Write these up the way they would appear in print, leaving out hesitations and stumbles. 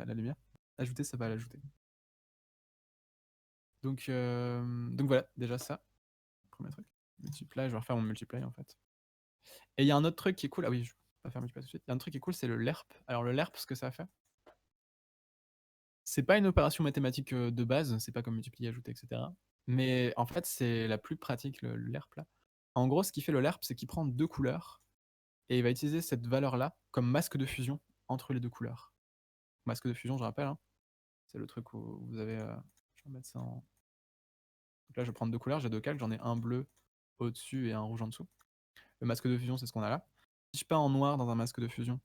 la lumière. Ajouter, ça va l'ajouter. Donc voilà, déjà ça. Premier truc. Multiply, je vais refaire mon multiply en fait. Et il y a un autre truc qui est cool. Ah oui, je vais pas faire multiply tout de suite. Il y a un truc qui est cool, c'est le lerp. Alors le lerp, ce que ça fait, c'est pas une opération mathématique de base, c'est pas comme multiplier, ajouter, etc. Mais en fait, c'est la plus pratique, le lerp là. En gros, ce qui fait le lerp, c'est qu'il prend deux couleurs et il va utiliser cette valeur-là comme masque de fusion entre les deux couleurs. Masque de fusion, je rappelle, hein, c'est le truc où vous avez. Je vais mettre ça en. Donc là, je vais prendre deux couleurs, j'ai deux calques, j'en ai un bleu au-dessus et un rouge en dessous. Le masque de fusion, c'est ce qu'on a là. Si je peins en noir dans un masque de fusion,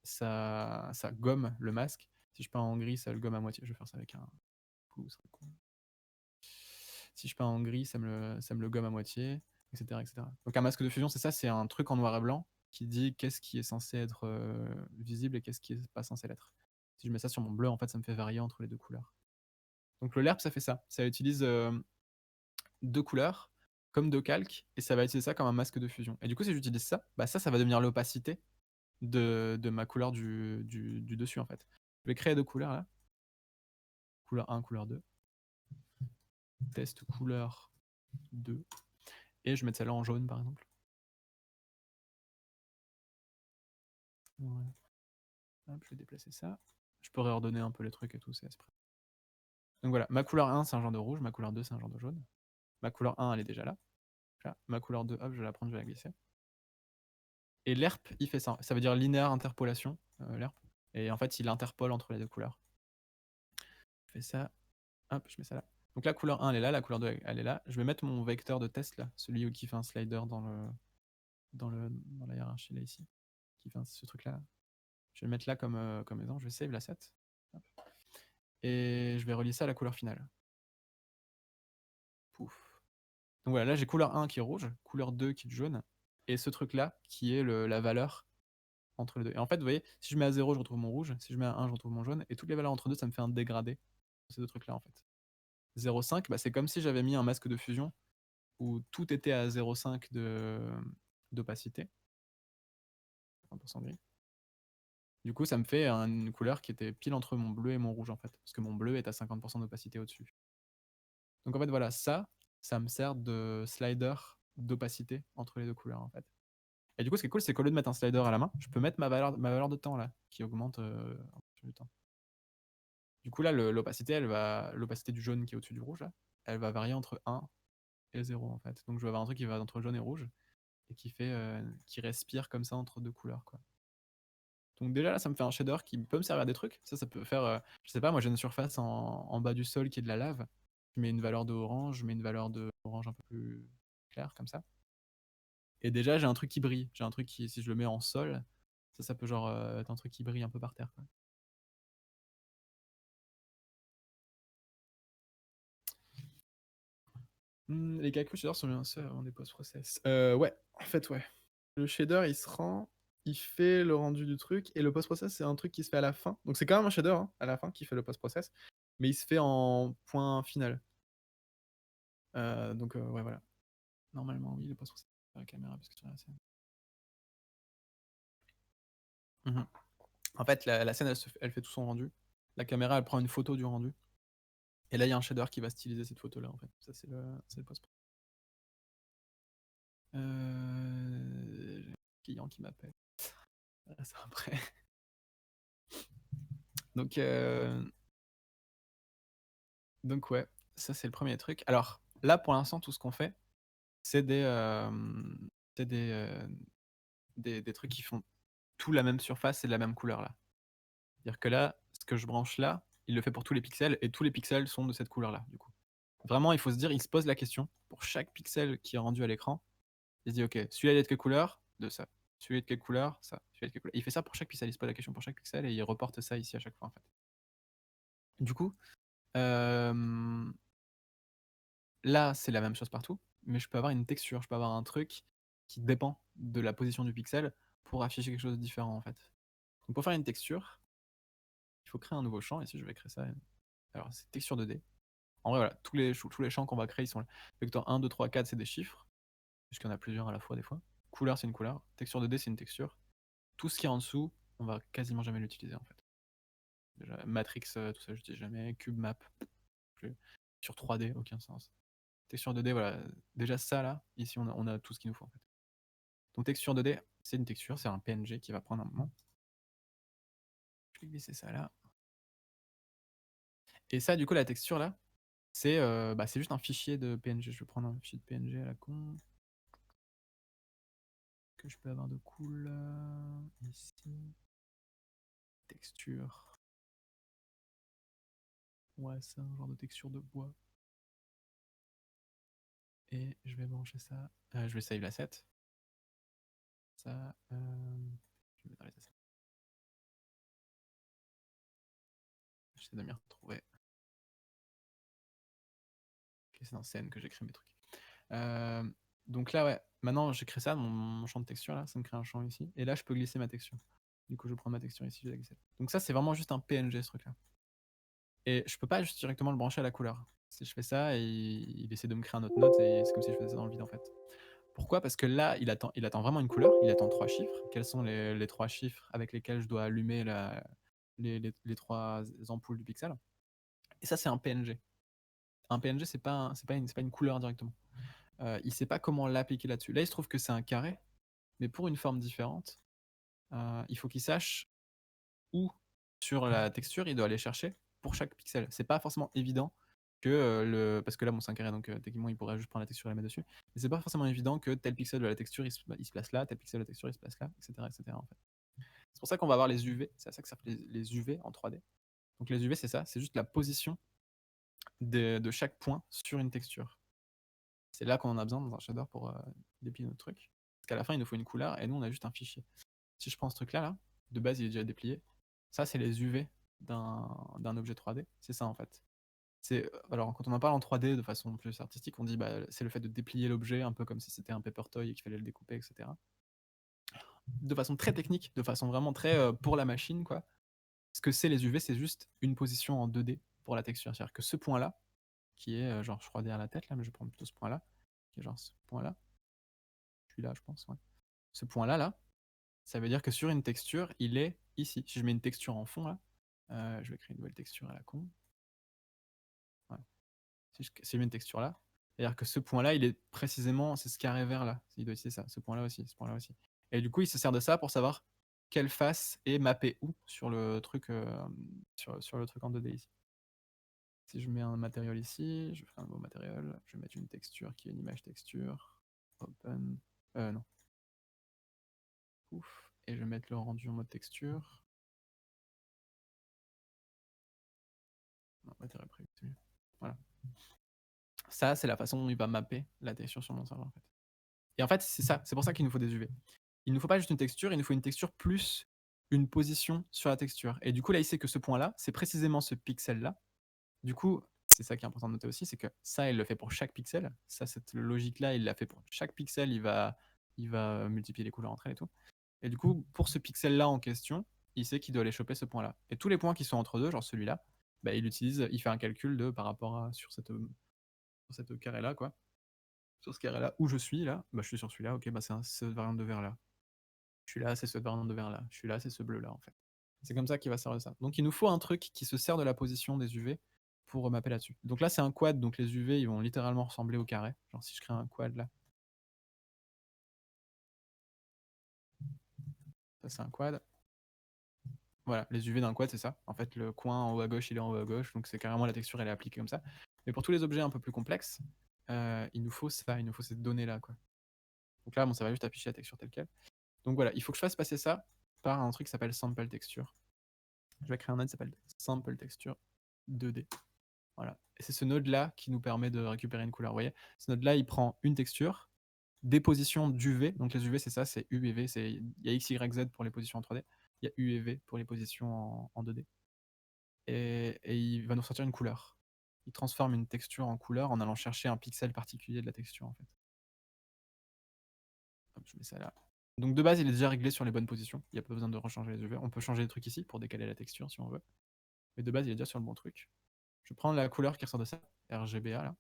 ça gomme le masque. Si je peins en gris, ça le gomme à moitié. Je vais faire ça avec un. Si je peins en gris, ça me le gomme à moitié, etc., etc. Donc un masque de fusion, c'est ça, c'est un truc en noir et blanc qui dit qu'est-ce qui est censé être visible et qu'est-ce qui est pas censé l'être. Si je mets ça sur mon bleu, en fait, ça me fait varier entre les deux couleurs. Donc le lerp, ça fait ça. Ça utilise deux couleurs comme deux calques et ça va utiliser ça comme un masque de fusion. Et du coup, si j'utilise ça, bah ça va devenir l'opacité de ma couleur du dessus, en fait. Je vais créer deux couleurs là. Couleur 1, couleur 2. Test couleur 2. Et je vais mettre celle-là en jaune, par exemple. Ouais. Hop, je vais déplacer ça. Je peux réordonner un peu les trucs et tout, c'est esprit. Donc voilà, ma couleur 1, c'est un genre de rouge, ma couleur 2, c'est un genre de jaune. Ma couleur 1, elle est déjà là. Là. Ma couleur 2, hop, je vais la prendre, je vais la glisser. Et l'ERP, il fait ça. Ça veut dire linéaire interpolation, l'ERP. Et en fait, il interpole entre les deux couleurs. Je fais ça. Hop, je mets ça là. Donc la couleur 1, elle est là, la couleur 2, elle est là. Je vais mettre mon vecteur de test là, celui qui fait un slider dans la hiérarchie là, ici. Qui fait ce truc là. Je vais le mettre là comme exemple. Je vais save l'asset. Et je vais relier ça à la couleur finale. Pouf. Donc voilà, là j'ai couleur 1 qui est rouge, couleur 2 qui est jaune, et ce truc là qui est la valeur entre les deux. Et en fait, vous voyez, si je mets à 0, je retrouve mon rouge, si je mets à 1, je retrouve mon jaune, et toutes les valeurs entre deux, ça me fait un dégradé. Ces deux trucs là en fait. 0,5, bah, c'est comme si j'avais mis un masque de fusion où tout était à 0,5 d'opacité. 1% gris. Du coup, ça me fait une couleur qui était pile entre mon bleu et mon rouge en fait, parce que mon bleu est à 50% d'opacité au-dessus. Donc en fait, voilà, ça me sert de slider d'opacité entre les deux couleurs en fait. Et du coup, ce qui est cool, c'est qu'au lieu de mettre un slider à la main, je peux mettre ma valeur de temps là, qui augmente en fonction du temps. Du coup, là, l'opacité, l'opacité du jaune qui est au-dessus du rouge, là, elle va varier entre 1 et 0 en fait. Donc je vais avoir un truc qui va entre jaune et rouge et qui respire comme ça entre deux couleurs quoi. Donc déjà là, ça me fait un shader qui peut me servir à des trucs. Ça peut faire, je sais pas, moi j'ai une surface en bas du sol qui est de la lave. Je mets une valeur de orange, je mets une valeur de orange un peu plus claire comme ça. Et déjà j'ai un truc qui brille. J'ai un truc qui, si je le mets en sol, ça peut genre être un truc qui brille un peu par terre quoi. Les calculs shader sont bien ça avant des post-process. Ouais, en fait ouais. Le shader il fait le rendu du truc et le post-process c'est un truc qui se fait à la fin. Donc c'est quand même un shader hein, à la fin qui fait le post-process, mais il se fait en point final. Donc ouais voilà. Normalement oui, le post-process sur la caméra parce que sur la scène. En fait la scène elle fait tout son rendu. La caméra elle prend une photo du rendu. Et là il y a un shader qui va styliser cette photo là en fait. Ça c'est le post-process. J'ai un client qui m'appelle. C'est après. Donc, donc ouais, ça c'est le premier truc. Alors là pour l'instant tout ce qu'on fait, c'est des trucs qui font tout la même surface et de la même couleur là. C'est-à-dire que là, ce que je branche là, il le fait pour tous les pixels et tous les pixels sont de cette couleur là du coup. Vraiment il faut se dire, il se pose la question pour chaque pixel qui est rendu à l'écran. Il se dit ok, celui-là il est de quelle couleur? De ça. Celui-là est de quelle couleur? Ça. Celui-là est de quelle couleur? Il fait ça pour chaque pixel, il se pose la question pour chaque pixel et il reporte ça ici à chaque fois en fait. Du coup, là, c'est la même chose partout, mais je peux avoir une texture, je peux avoir un truc qui dépend de la position du pixel pour afficher quelque chose de différent en fait. Donc pour faire une texture, il faut créer un nouveau champ. Ici, je vais créer ça. Alors, c'est texture 2D. En vrai, voilà, tous les champs qu'on va créer, ils sont là. Vecteur 1, 2, 3, 4, c'est des chiffres, puisqu'il y en a plusieurs à la fois des fois. Couleur, c'est une couleur. Texture 2D, c'est une texture. Tout ce qui est en dessous, on va quasiment jamais l'utiliser en fait. Déjà, Matrix, tout ça, je dis jamais. Cube map, plus. Sur 3D, aucun sens. Texture 2D, voilà. Déjà ça là, ici on a tout ce qu'il nous faut en fait. Donc texture 2D, c'est une texture, c'est un PNG qui va prendre un moment. Je vais glisser ça là. Et ça, du coup, la texture là, c'est juste un fichier de PNG. Je vais prendre un fichier de PNG à la con. Que je peux avoir de cool ici. Texture. Ouais, c'est un genre de texture de bois. Et je vais brancher ça. Je vais save l'asset. Ça, je vais mettre dans les assets. J'essaie de m'y retrouver. Ok, c'est dans scène que j'ai créé mes trucs. Donc là, ouais, maintenant j'ai créé ça, mon champ de texture là, ça me crée un champ ici. Et là, je peux glisser ma texture. Du coup, je prends ma texture ici, je vais la glisser. Donc ça, c'est vraiment juste un PNG ce truc là. Et je peux pas juste directement le brancher à la couleur. Si je fais ça, il essaie de me créer un autre node et c'est comme si je faisais ça dans le vide en fait. Pourquoi? Parce que là, il attend vraiment une couleur, il attend 3 chiffres. Quels sont les 3 chiffres avec lesquels je dois allumer les 3 ampoules du pixel? Et ça, c'est un PNG. Un PNG, c'est pas une couleur directement. Il sait pas comment l'appliquer là-dessus. Là, il se trouve que c'est un carré, mais pour une forme différente, il faut qu'il sache où sur la texture il doit aller chercher pour chaque pixel. C'est pas forcément évident que parce que là, bon, c'est un carré, donc techniquement, il pourrait juste prendre la texture et la mettre dessus. Mais c'est pas forcément évident que tel pixel de la texture il se place là, tel pixel de la texture il se place là, etc., etc. En fait. C'est pour ça qu'on va avoir les UV. C'est à ça que servent les UV en 3D. Donc les UV, c'est ça, c'est juste la position de chaque point sur une texture. C'est là qu'on en a besoin dans un shader pour déplier notre truc. Parce qu'à la fin, il nous faut une couleur et nous, on a juste un fichier. Si je prends ce truc-là, là, de base, il est déjà déplié. Ça, c'est les UV d'un objet 3D. C'est ça, en fait. Alors, quand on en parle en 3D de façon plus artistique, on dit bah, c'est le fait de déplier l'objet un peu comme si c'était un paper toy et qu'il fallait le découper, etc. De façon très technique, de façon vraiment très pour la machine, quoi. Ce que c'est les UV, c'est juste une position en 2D pour la texture. C'est-à-dire que ce point-là, qui est genre, je crois derrière la tête, là, mais je vais prendre plutôt ce point-là, qui est genre ce point-là. Je suis là, je pense, ouais. Ce point-là, là, ça veut dire que sur une texture, il est ici. Si je mets une texture en fond, là, je vais créer une nouvelle texture à la con. Ouais. Si je mets une texture là, c'est-à-dire que ce point-là, il est précisément, c'est ce carré vert là. Il doit utiliser ça, ce point-là aussi, ce point-là aussi. Et du coup, il se sert de ça pour savoir quelle face est mappée où sur le truc, sur le truc en 2D ici. Si je mets un matériel ici, je fais un nouveau matériel, je vais mettre une texture qui est une image texture. Open. Non. Ouf. Et je vais mettre le rendu en mode texture. Non, matériel prévu, c'est mieux. Voilà. Ça, c'est la façon dont il va mapper la texture sur mon serveur en fait. Et en fait, c'est ça, c'est pour ça qu'il nous faut des UV. Il ne nous faut pas juste une texture, il nous faut une texture plus une position sur la texture. Et du coup, là, il sait que ce point-là, c'est précisément ce pixel-là. Du coup, c'est ça qui est important de noter aussi, c'est que ça, il le fait pour chaque pixel. Ça, cette logique-là, il l'a fait pour chaque pixel, il va multiplier les couleurs entre elles et tout. Et du coup, pour ce pixel-là en question, il sait qu'il doit aller choper ce point-là. Et tous les points qui sont entre deux, genre celui-là, bah, il fait un calcul de par rapport à sur cette carré-là, quoi. Sur ce carré-là, où je suis là, bah, je suis sur celui-là, ok, bah, c'est cette variante de vert là. Je suis là, c'est cette variante de vert là. Je suis là, c'est ce bleu là en fait. C'est comme ça qu'il va servir de ça. Donc il nous faut un truc qui se sert de la position des UV pour mapper là-dessus. Donc là c'est un quad, donc les UV ils vont littéralement ressembler au carré. Genre si je crée un quad là, ça c'est un quad. Voilà, les UV d'un quad c'est ça. En fait le coin en haut à gauche il est en haut à gauche, donc c'est carrément la texture elle est appliquée comme ça. Mais pour tous les objets un peu plus complexes, il nous faut ça, il nous faut cette donnée là quoi. Donc là bon ça va juste afficher la texture telle quelle. Donc voilà, il faut que je fasse passer ça par un truc qui s'appelle sample texture. Je vais créer un node qui s'appelle sample texture 2D. Voilà. Et c'est ce node-là qui nous permet de récupérer une couleur. Vous voyez, ce node-là, il prend une texture, des positions d'UV. Donc les UV, c'est ça, c'est U et V. Il y a X, Y, Z pour les positions en 3D. Il y a U et V pour les positions en 2D. Et il va nous sortir une couleur. Il transforme une texture en couleur en allant chercher un pixel particulier de la texture, en fait. Hop, je mets ça là. Donc de base, il est déjà réglé sur les bonnes positions. Il n'y a pas besoin de rechanger les UV. On peut changer les trucs ici pour décaler la texture si on veut. Mais de base, il est déjà sur le bon truc. Je prends la couleur qui ressort de ça, RGBA là.